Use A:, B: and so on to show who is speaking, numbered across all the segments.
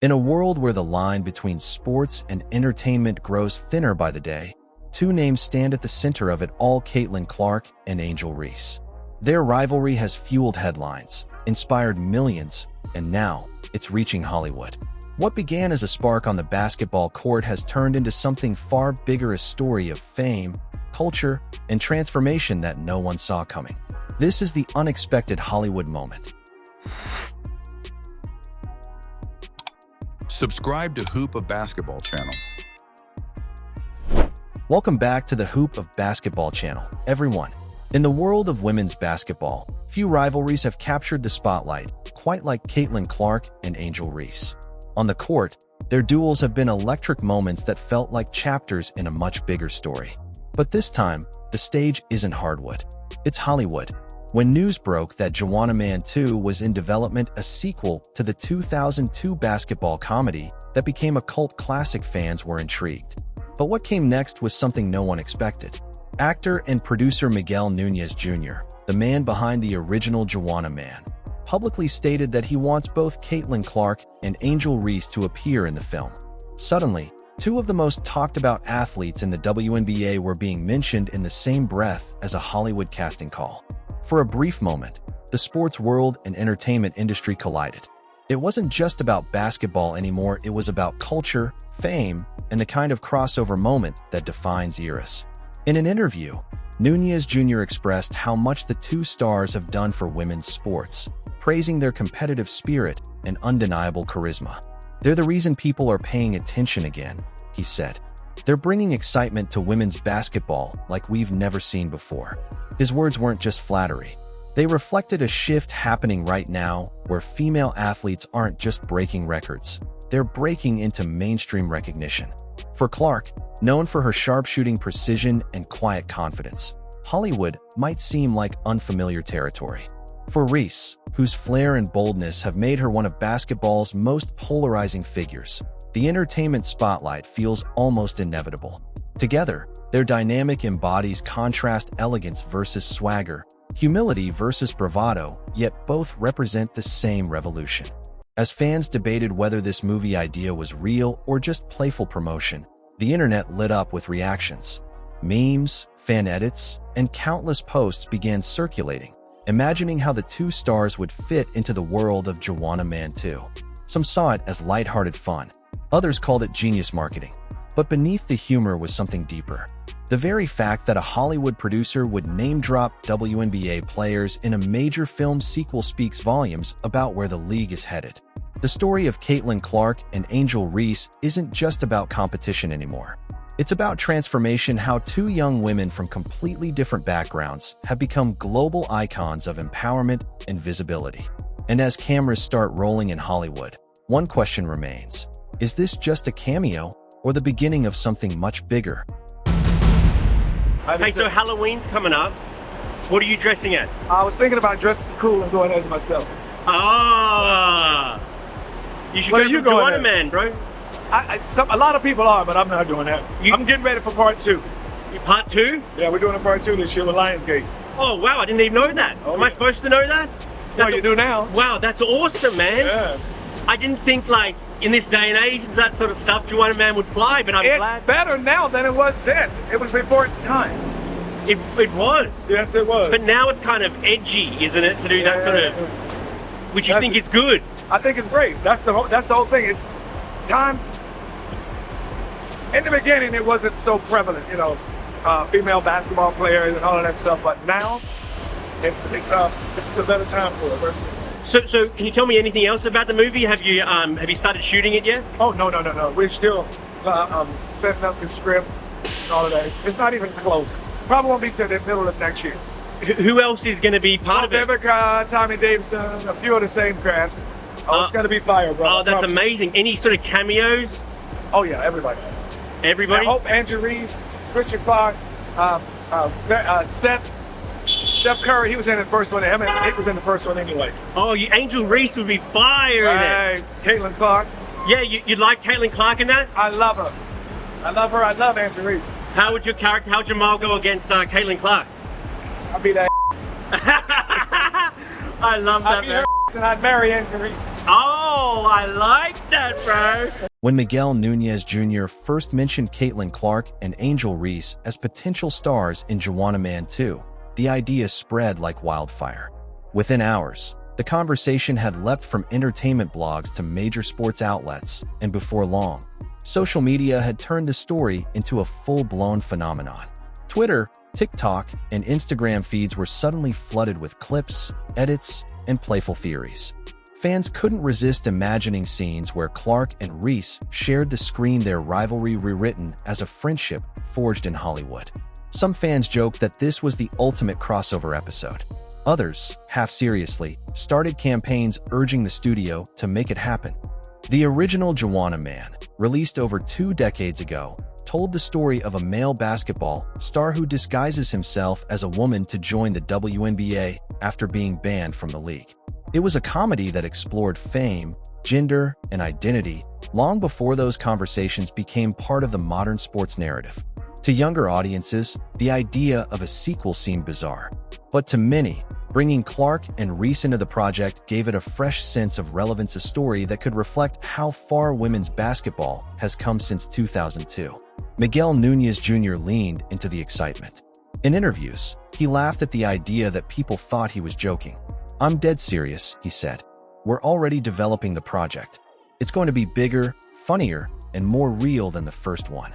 A: In a world where the line between sports and entertainment grows thinner by the day, two names stand at the center of it all: Caitlin Clark and Angel Reese. Their rivalry has fueled headlines, inspired millions, and now it's reaching Hollywood. What began as a spark on the basketball court has turned into something far bigger, a story of fame, culture, and transformation that no one saw coming. This is the unexpected Hollywood moment.
B: Subscribe to Hoop of Basketball channel.
A: Welcome back to the Hoop of Basketball channel, everyone. In the world of women's basketball, few rivalries have captured the spotlight quite like Caitlin Clark and Angel Reese. On the court, their duels have been electric moments that felt like chapters in a much bigger story. But this time, the stage isn't hardwood. It's Hollywood. When news broke that Joanna Man 2 was in development, a sequel to the 2002 basketball comedy that became a cult classic, fans were intrigued. But what came next was something no one expected. Actor and producer Miguel Nunez Jr., the man behind the original Joanna Man, publicly stated that he wants both Caitlin Clark and Angel Reese to appear in the film. Suddenly, two of the most talked about athletes in the WNBA were being mentioned in the same breath as a Hollywood casting call. For a brief moment, the sports world and entertainment industry collided. It wasn't just about basketball anymore, it was about culture, fame, and the kind of crossover moment that defines eras. In an interview, Nunez Jr. expressed how much the two stars have done for women's sports, praising their competitive spirit and undeniable charisma. "They're the reason people are paying attention again," he said. "They're bringing excitement to women's basketball like we've never seen before." His words weren't just flattery. They reflected a shift happening right now where female athletes aren't just breaking records, they're breaking into mainstream recognition. For Clark, known for her sharpshooting precision and quiet confidence, Hollywood might seem like unfamiliar territory. For Reese, whose flair and boldness have made her one of basketball's most polarizing figures, the entertainment spotlight feels almost inevitable. Together, their dynamic embodies contrast: elegance versus swagger, humility versus bravado, yet both represent the same revolution. As fans debated whether this movie idea was real or just playful promotion, the internet lit up with reactions. Memes, fan edits, and countless posts began circulating, imagining how the two stars would fit into the world of Joanna Man 2. Some saw it as lighthearted fun, others called it genius marketing. But beneath the humor was something deeper. The very fact that a Hollywood producer would name-drop WNBA players in a major film sequel speaks volumes about where the league is headed. The story of Caitlin Clark and Angel Reese isn't just about competition anymore. It's about transformation, how two young women from completely different backgrounds have become global icons of empowerment and visibility. And as cameras start rolling in Hollywood, one question remains: is this just a cameo or the beginning of something much bigger?
C: Hey, so Halloween's coming up. What are you dressing as?
D: I was thinking about dressing cool and going as myself.
C: Ah, you should go for Joanna Man, bro.
D: A lot of people are, but I'm not doing that. I'm getting ready for part 2.
C: Part 2?
D: Yeah, we're doing a part 2 this year with Lionsgate.
C: Oh, wow, I didn't even know that. Am I supposed to know that?
D: No, you do now.
C: Wow, that's awesome, man.
D: Yeah.
C: I didn't think, like, in this day and age and that sort of stuff, Joanna Man would fly, but I'm glad.
D: It's better now than it was then. It was before its time.
C: It was.
D: Yes, it was.
C: But now it's kind of edgy, isn't it, to do that sort of, which you think is good.
D: I think it's great. That's the whole thing. Time, in the beginning, it wasn't so prevalent, female basketball players and all of that stuff, but now it's a better time for it.
C: So can you tell me anything else about the movie? Have you started shooting it yet?
D: Oh, no. We're still setting up the script and all of that. It's not even close. Probably won't be till the middle of next year.
C: Who else is going to be part of it?
D: Tommy Davidson, a few of the same cast. It's going to be fire, bro.
C: Oh, that's amazing. Any sort of cameos?
D: Oh, yeah, everybody.
C: Everybody?
D: I hope Andrew Reese, Richard Clark, Steph Curry, he was in the first one. He was in the first one anyway.
C: Oh, Angel Reese would be fire in it.
D: Caitlin Clark.
C: Yeah, you'd like Caitlin Clark in that?
D: I love her. I love Andrew Reese.
C: How'd Jamal go against Caitlin Clark?
D: I'd be that.
C: I love that, man.
D: And I'd marry Andrew Reese.
C: Oh, I like that, bro.
A: When Miguel Nunez Jr. first mentioned Caitlin Clark and Angel Reese as potential stars in Juwanna Mann 2, the idea spread like wildfire. Within hours, the conversation had leapt from entertainment blogs to major sports outlets, and before long, social media had turned the story into a full-blown phenomenon. Twitter, TikTok, and Instagram feeds were suddenly flooded with clips, edits, and playful theories. Fans couldn't resist imagining scenes where Clark and Reese shared the screen, their rivalry rewritten as a friendship forged in Hollywood. Some fans joked that this was the ultimate crossover episode. Others, half seriously, started campaigns urging the studio to make it happen. The original Juwanna Mann, released over 2 decades ago, told the story of a male basketball star who disguises himself as a woman to join the WNBA after being banned from the league. It was a comedy that explored fame, gender, and identity long before those conversations became part of the modern sports narrative. To younger audiences, the idea of a sequel seemed bizarre, but to many, bringing Clark and Reese into the project gave it a fresh sense of relevance, a story that could reflect how far women's basketball has come since 2002. Miguel Nunez Jr. leaned into the excitement. In interviews, he laughed at the idea that people thought he was joking. "I'm dead serious," he said. "We're already developing the project. It's going to be bigger, funnier, and more real than the first one."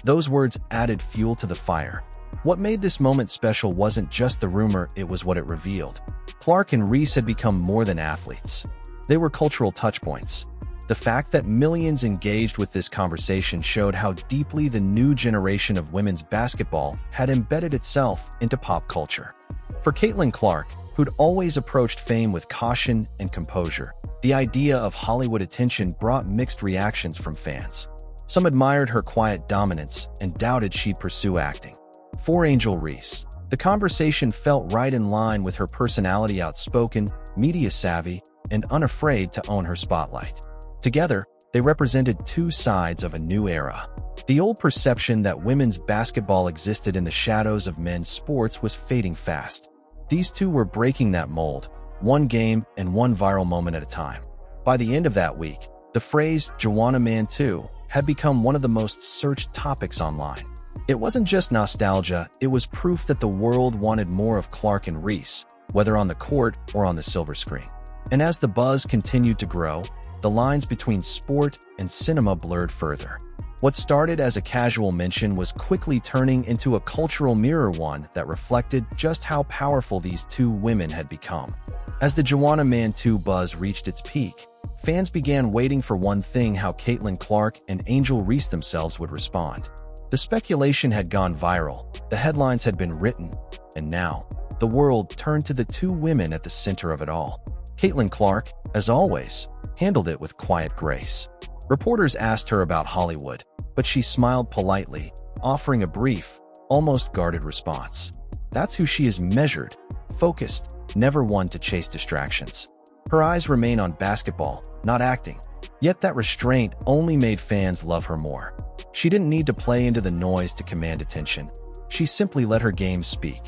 A: Those words added fuel to the fire. What made this moment special wasn't just the rumor, it was what it revealed. Clark and Reese had become more than athletes. They were cultural touchpoints. The fact that millions engaged with this conversation showed how deeply the new generation of women's basketball had embedded itself into pop culture. For Caitlin Clark, who'd always approached fame with caution and composure, the idea of Hollywood attention brought mixed reactions from fans. Some admired her quiet dominance and doubted she'd pursue acting. For Angel Reese, the conversation felt right in line with her personality, outspoken, media-savvy, and unafraid to own her spotlight. Together, they represented 2 sides of a new era. The old perception that women's basketball existed in the shadows of men's sports was fading fast. These 2 were breaking that mold, one game and one viral moment at a time. By the end of that week, the phrase Juwanna Mann 2 had become one of the most searched topics online. It wasn't just nostalgia, it was proof that the world wanted more of Clark and Reese, whether on the court or on the silver screen. And as the buzz continued to grow, the lines between sport and cinema blurred further. What started as a casual mention was quickly turning into a cultural mirror, one that reflected just how powerful these 2 women had become. As the Juwanna Mann 2 buzz reached its peak, fans began waiting for one thing: how Caitlin Clark and Angel Reese themselves would respond. The speculation had gone viral, the headlines had been written, and now, the world turned to the 2 women at the center of it all. Caitlin Clark, as always, handled it with quiet grace. Reporters asked her about Hollywood, but she smiled politely, offering a brief, almost guarded response. That's who she is: measured, focused, never one to chase distractions. Her eyes remain on basketball, not acting. Yet that restraint only made fans love her more. She didn't need to play into the noise to command attention. She simply let her game speak.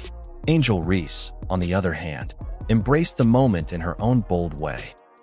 A: Angel Reese, on the other hand, embraced the moment in her own bold way.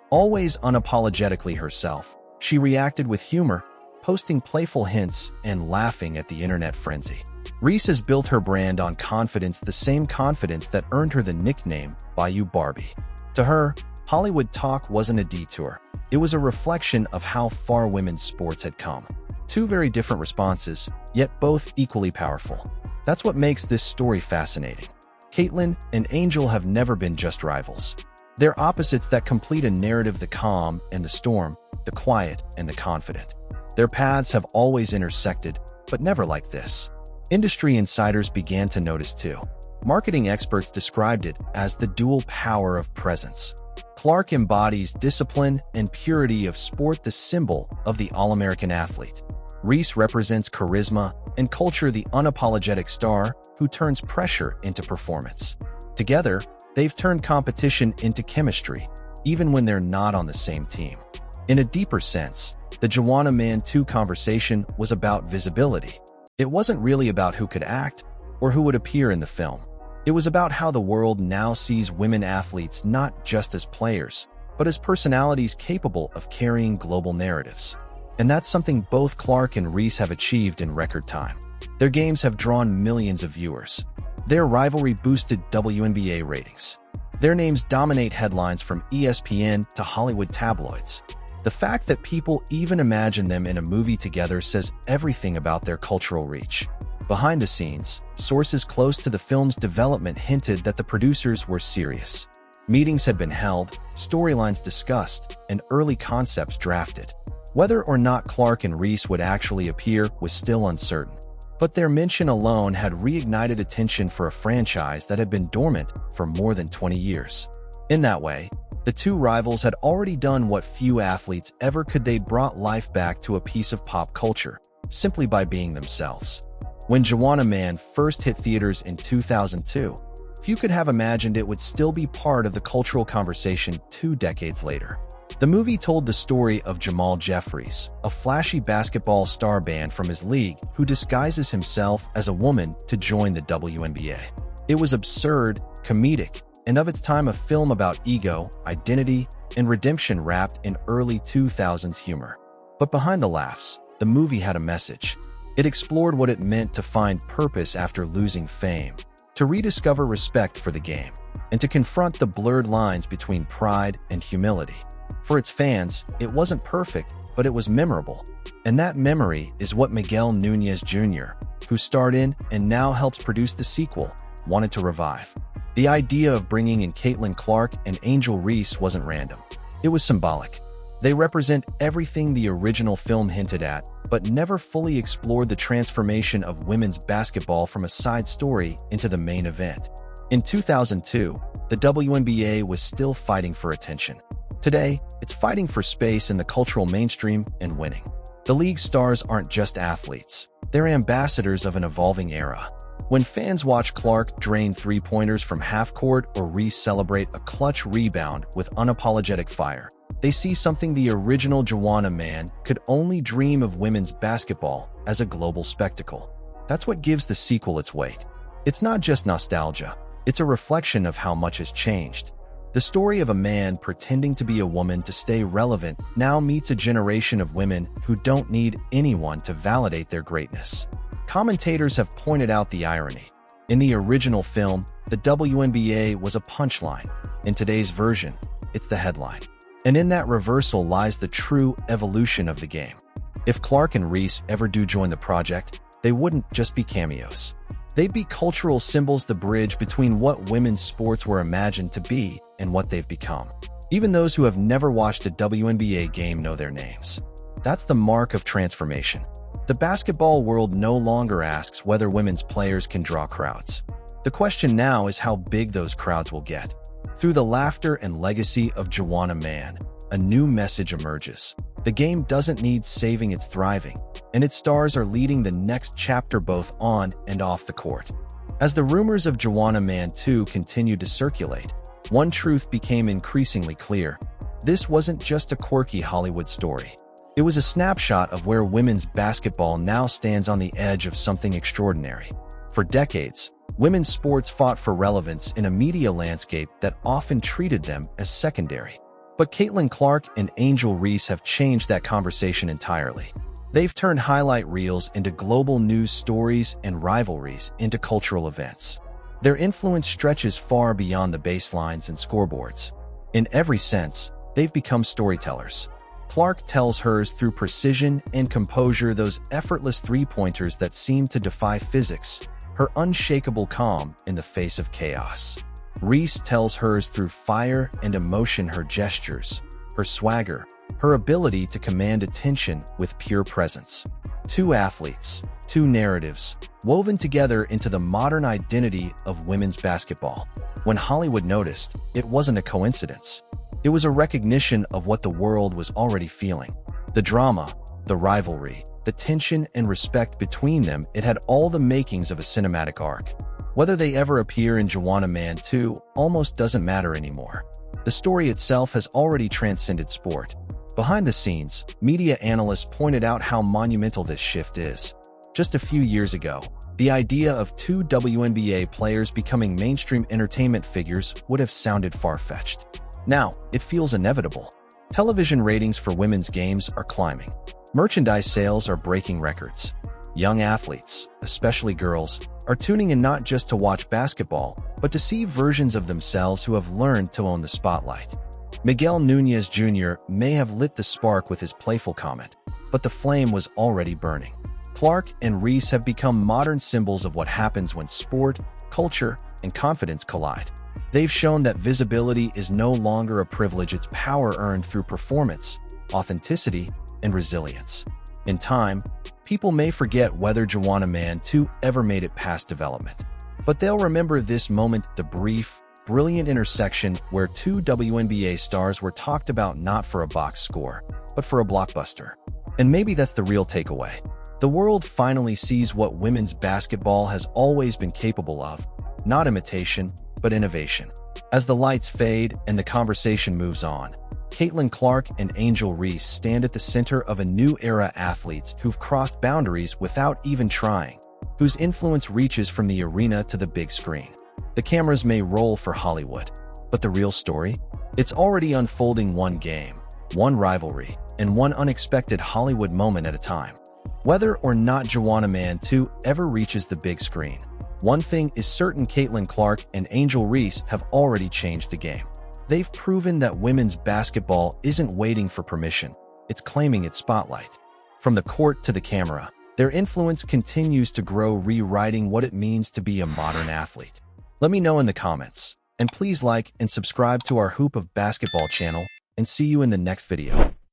A: Always unapologetically herself, she reacted with humor, posting playful hints and laughing at the internet frenzy. Reese has built her brand on confidence, the same confidence that earned her the nickname Bayou Barbie. To her, Hollywood talk wasn't a detour. It was a reflection of how far women's sports had come. 2 very different responses, yet both equally powerful. That's what makes this story fascinating. Caitlin and Angel have never been just rivals. They're opposites that complete a narrative: the calm and the storm, the quiet and the confident. Their paths have always intersected, but never like this. Industry insiders began to notice too. Marketing experts described it as the dual power of presence. Clark embodies discipline and purity of sport, the symbol of the all-American athlete. Reese represents charisma and culture, the unapologetic star who turns pressure into performance. Together, they've turned competition into chemistry, even when they're not on the same team. In a deeper sense, the Juwanna Mann 2 conversation was about visibility. It wasn't really about who could act or who would appear in the film. It was about how the world now sees women athletes not just as players, but as personalities capable of carrying global narratives. And that's something both Clark and Reese have achieved in record time. Their games have drawn millions of viewers. Their rivalry boosted WNBA ratings. Their names dominate headlines from ESPN to Hollywood tabloids. The fact that people even imagine them in a movie together says everything about their cultural reach. Behind the scenes, sources close to the film's development hinted that the producers were serious. Meetings had been held, storylines discussed, and early concepts drafted. Whether or not Clark and Reese would actually appear was still uncertain. But their mention alone had reignited attention for a franchise that had been dormant for more than 20 years. In that way, the two rivals had already done what few athletes ever could. They'd brought life back to a piece of pop culture, simply by being themselves. When Juwanna Mann first hit theaters in 2002, few could have imagined it would still be part of the cultural conversation 2 decades later. The movie told the story of Jamal Jeffries, a flashy basketball star banned from his league who disguises himself as a woman to join the WNBA. It was absurd, comedic, and of its time a film about ego, identity, and redemption wrapped in early 2000s humor. But behind the laughs, the movie had a message. It explored what it meant to find purpose after losing fame, to rediscover respect for the game, and to confront the blurred lines between pride and humility. For its fans, it wasn't perfect, but it was memorable. And that memory is what Miguel Nunez Jr., who starred in and now helps produce the sequel, wanted to revive. The idea of bringing in Caitlin Clark and Angel Reese wasn't random. It was symbolic. They represent everything the original film hinted at, but never fully explored the transformation of women's basketball from a side story into the main event. In 2002, the WNBA was still fighting for attention. Today, it's fighting for space in the cultural mainstream and winning. The league's stars aren't just athletes. They're ambassadors of an evolving era. When fans watch Clark drain three-pointers from half-court or Reese celebrate a clutch rebound with unapologetic fire, they see something the original Juwanna Mann could only dream of: women's basketball as a global spectacle. That's what gives the sequel its weight. It's not just nostalgia. It's a reflection of how much has changed. The story of a man pretending to be a woman to stay relevant now meets a generation of women who don't need anyone to validate their greatness. Commentators have pointed out the irony. In the original film, the WNBA was a punchline. In today's version, it's the headline. And in that reversal lies the true evolution of the game. If Clark and Reese ever do join the project, they wouldn't just be cameos. They'd be cultural symbols, the bridge between what women's sports were imagined to be and what they've become. Even those who have never watched a WNBA game know their names. That's the mark of transformation. The basketball world no longer asks whether women's players can draw crowds. The question now is how big those crowds will get. Through the laughter and legacy of Juwanna Mann, a new message emerges. The game doesn't need saving, it's thriving, and its stars are leading the next chapter both on and off the court. As the rumors of Juwanna Mann 2 continued to circulate, one truth became increasingly clear. This wasn't just a quirky Hollywood story. It was a snapshot of where women's basketball now stands, on the edge of something extraordinary. For decades, women's sports fought for relevance in a media landscape that often treated them as secondary. But Caitlin Clark and Angel Reese have changed that conversation entirely. They've turned highlight reels into global news stories and rivalries into cultural events. Their influence stretches far beyond the baselines and scoreboards. In every sense, they've become storytellers. Clark tells hers through precision and composure, those effortless three-pointers that seem to defy physics, her unshakable calm in the face of chaos. Reese tells hers through fire and emotion, her gestures, her swagger, her ability to command attention with pure presence. Two athletes, two narratives, woven together into the modern identity of women's basketball. When Hollywood noticed, it wasn't a coincidence. It was a recognition of what the world was already feeling. The drama, the rivalry, the tension and respect between them, it had all the makings of a cinematic arc. Whether they ever appear in Juwanna Mann 2 almost doesn't matter anymore. The story itself has already transcended sport. Behind the scenes, media analysts pointed out how monumental this shift is. Just a few years ago, the idea of two WNBA players becoming mainstream entertainment figures would have sounded far-fetched. Now, it feels inevitable. Television ratings for women's games are climbing. Merchandise sales are breaking records. Young athletes, especially girls, are tuning in not just to watch basketball, but to see versions of themselves who have learned to own the spotlight. Miguel Nunez Jr. may have lit the spark with his playful comment, but the flame was already burning. Clark and Reese have become modern symbols of what happens when sport, culture, and confidence collide. They've shown that visibility is no longer a privilege, it's power earned through performance, authenticity, and resilience. In time, people may forget whether Juwanna Mann 2 ever made it past development, but they'll remember this moment, the brief, brilliant intersection where two WNBA stars were talked about not for a box score, but for a blockbuster. And maybe that's the real takeaway. The world finally sees what women's basketball has always been capable of, not imitation, but innovation. As the lights fade and the conversation moves on, Caitlin Clark and Angel Reese stand at the center of a new era, athletes who've crossed boundaries without even trying, whose influence reaches from the arena to the big screen. The cameras may roll for Hollywood, but the real story? It's already unfolding, one game, one rivalry, and one unexpected Hollywood moment at a time. Whether or not Juwanna Mann 2 ever reaches the big screen, one thing is certain: Caitlin Clark and Angel Reese have already changed the game. They've proven that women's basketball isn't waiting for permission, it's claiming its spotlight. From the court to the camera, their influence continues to grow, rewriting what it means to be a modern athlete. Let me know in the comments, and please like and subscribe to our Hoop of Basketball channel, and see you in the next video.